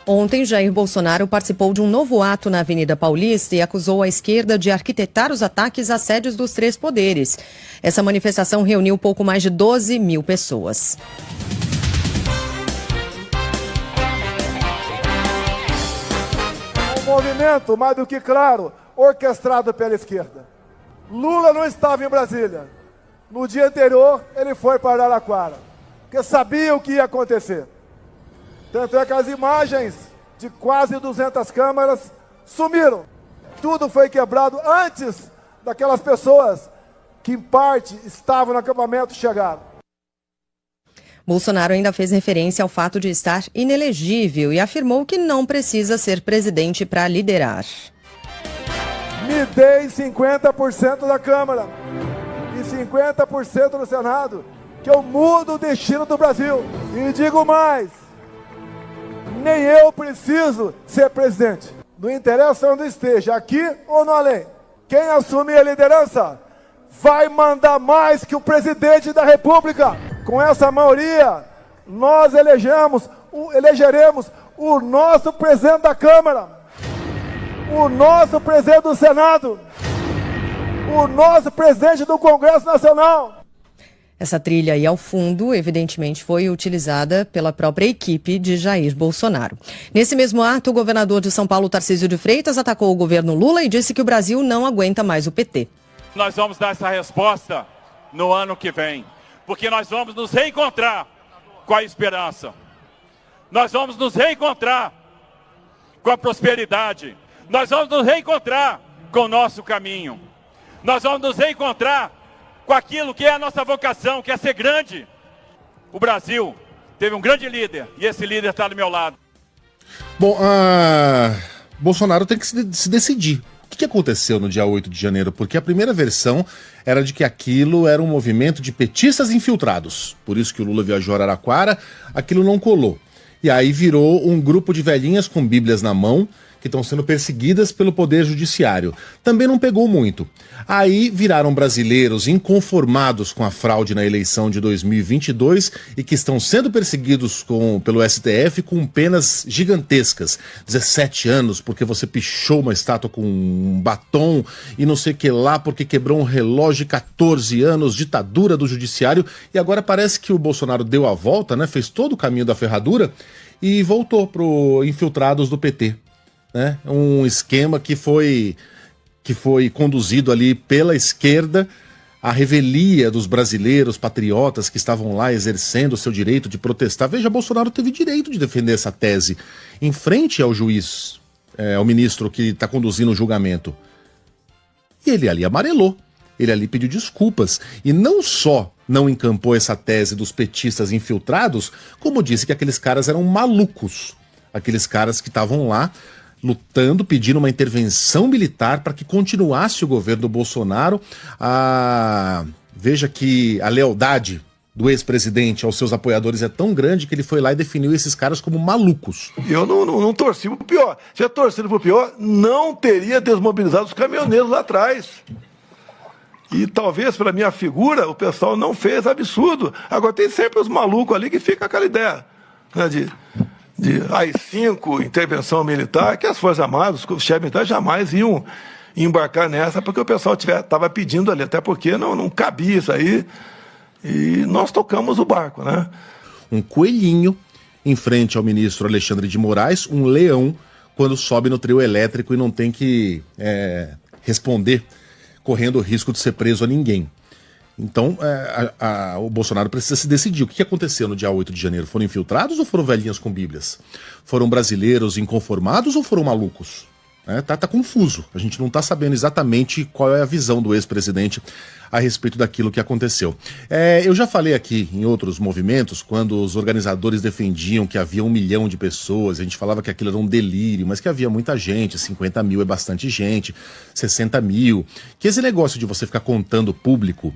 Ontem, Jair Bolsonaro participou de um novo ato na Avenida Paulista e acusou a esquerda de arquitetar os ataques às sedes dos três poderes. Essa manifestação reuniu pouco mais de 12 mil pessoas. Um movimento, mais do que claro, orquestrado pela esquerda. Lula não estava em Brasília. No dia anterior, ele foi para Araraquara, porque sabia o que ia acontecer. Tanto é que as imagens de quase 200 câmeras sumiram. Tudo foi quebrado antes daquelas pessoas que, em parte, estavam no acampamento chegaram. Bolsonaro ainda fez referência ao fato de estar inelegível e afirmou que não precisa ser presidente para liderar. Me dei 50% da Câmara e 50% do Senado, que eu mudo o destino do Brasil. E digo mais, nem eu preciso ser presidente. Não interessa onde esteja, aqui ou no além. Quem assumir a liderança vai mandar mais que o presidente da República. Com essa maioria, nós elegeremos o nosso presidente da Câmara, o nosso presidente do Senado, o nosso presidente do Congresso Nacional. Essa trilha aí ao fundo, evidentemente, foi utilizada pela própria equipe de Jair Bolsonaro. Nesse mesmo ato, o governador de São Paulo, Tarcísio de Freitas, atacou o governo Lula e disse que o Brasil não aguenta mais o PT. Nós vamos dar essa resposta no ano que vem, porque nós vamos nos reencontrar com a esperança. Nós vamos nos reencontrar com a prosperidade. Nós vamos nos reencontrar com o nosso caminho. Nós vamos nos reencontrar com aquilo que é a nossa vocação, que é ser grande. O Brasil teve um grande líder e esse líder está do meu lado. Bom, Bolsonaro tem que se decidir. O que aconteceu no dia 8 de janeiro? Porque a primeira versão era de que aquilo era um movimento de petistas infiltrados. Por isso que o Lula viajou a Araraquara, aquilo não colou. E aí virou um grupo de velhinhas com bíblias na mão, que estão sendo perseguidas pelo Poder Judiciário. Também não pegou muito. Aí viraram brasileiros inconformados com a fraude na eleição de 2022 e que estão sendo perseguidos pelo STF com penas gigantescas. 17 anos porque você pichou uma estátua com um batom e não sei o que lá porque quebrou um relógio, 14 anos, ditadura do Judiciário. E agora parece que o Bolsonaro deu a volta, né? Fez todo o caminho da ferradura e voltou pro infiltrados do PT. Né? Um esquema que foi conduzido ali pela esquerda, a revelia dos brasileiros patriotas que estavam lá exercendo o seu direito de protestar. Veja, Bolsonaro teve direito de defender essa tese em frente ao juiz, ao ministro que está conduzindo o julgamento. E ele ali amarelou, ele ali pediu desculpas. E não só não encampou essa tese dos petistas infiltrados, como disse que aqueles caras eram malucos. Aqueles caras que estavam lá lutando, pedindo uma intervenção militar para que continuasse o governo do Bolsonaro. Veja que a lealdade do ex-presidente aos seus apoiadores é tão grande que ele foi lá e definiu esses caras como malucos. Eu não torci pro pior. Se eu torcido pro pior, não teria desmobilizado os caminhoneiros lá atrás. E talvez, pela minha figura, o pessoal não fez absurdo. Agora tem sempre os malucos ali que ficam aquela ideia, né, de AI-5, intervenção militar, que as Forças Armadas, os chefes militares jamais iam embarcar nessa, porque o pessoal estava pedindo ali, até porque não cabia isso aí, e nós tocamos o barco, né? Um coelhinho em frente ao ministro Alexandre de Moraes, um leão quando sobe no trio elétrico e não tem que responder, correndo o risco de ser preso a ninguém. Então, o Bolsonaro precisa se decidir. O que aconteceu no dia 8 de janeiro? Foram infiltrados ou foram velhinhas com bíblias? Foram brasileiros inconformados ou foram malucos? Tá confuso. A gente não está sabendo exatamente qual é a visão do ex-presidente a respeito daquilo que aconteceu. Eu já falei aqui em outros movimentos, quando os organizadores defendiam que havia 1 milhão de pessoas, a gente falava que aquilo era um delírio, mas que havia muita gente, 50 mil é bastante gente, 60 mil. Que esse negócio de você ficar contando público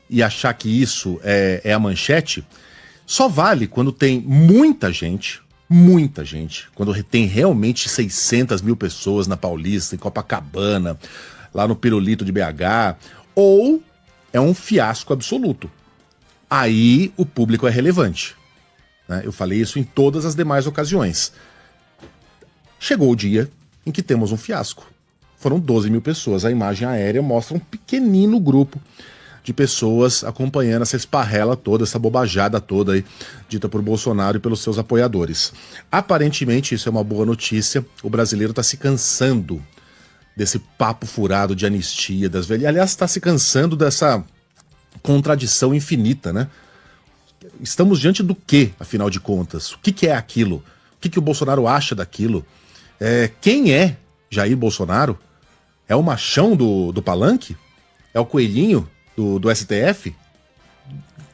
e achar que isso é a manchete, só vale quando tem muita gente, quando tem realmente 600 mil pessoas na Paulista, em Copacabana, lá no Pirulito de BH, ou é um fiasco absoluto. Aí o público é relevante, né? Eu falei isso em todas as demais ocasiões. Chegou o dia em que temos um fiasco. Foram 12 mil pessoas. A imagem aérea mostra um pequenino grupo de pessoas acompanhando essa esparrela toda, essa bobajada toda aí, dita por Bolsonaro e pelos seus apoiadores. Aparentemente, isso é uma boa notícia. O brasileiro está se cansando desse papo furado de anistia das velhas. Aliás, está se cansando dessa contradição infinita, né? Estamos diante do quê, afinal de contas? O que é aquilo? O que o Bolsonaro acha daquilo? Quem é Jair Bolsonaro? É o machão do palanque? É o coelhinho do STF?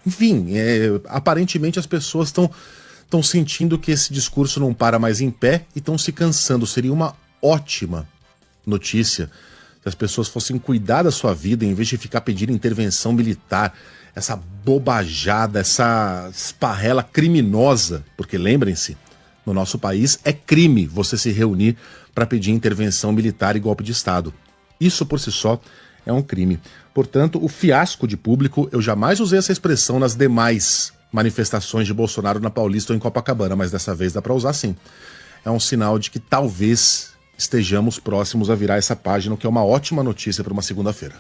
Enfim, aparentemente as pessoas estão sentindo que esse discurso não para mais em pé e estão se cansando. Seria uma ótima notícia se as pessoas fossem cuidar da sua vida em vez de ficar pedindo intervenção militar, essa bobajada, essa esparrela criminosa, porque lembrem-se, no nosso país é crime você se reunir para pedir intervenção militar e golpe de Estado. Isso por si só é um crime. Portanto, o fiasco de público, eu jamais usei essa expressão nas demais manifestações de Bolsonaro na Paulista ou em Copacabana, mas dessa vez dá para usar sim. É um sinal de que talvez estejamos próximos a virar essa página, o que é uma ótima notícia para uma segunda-feira.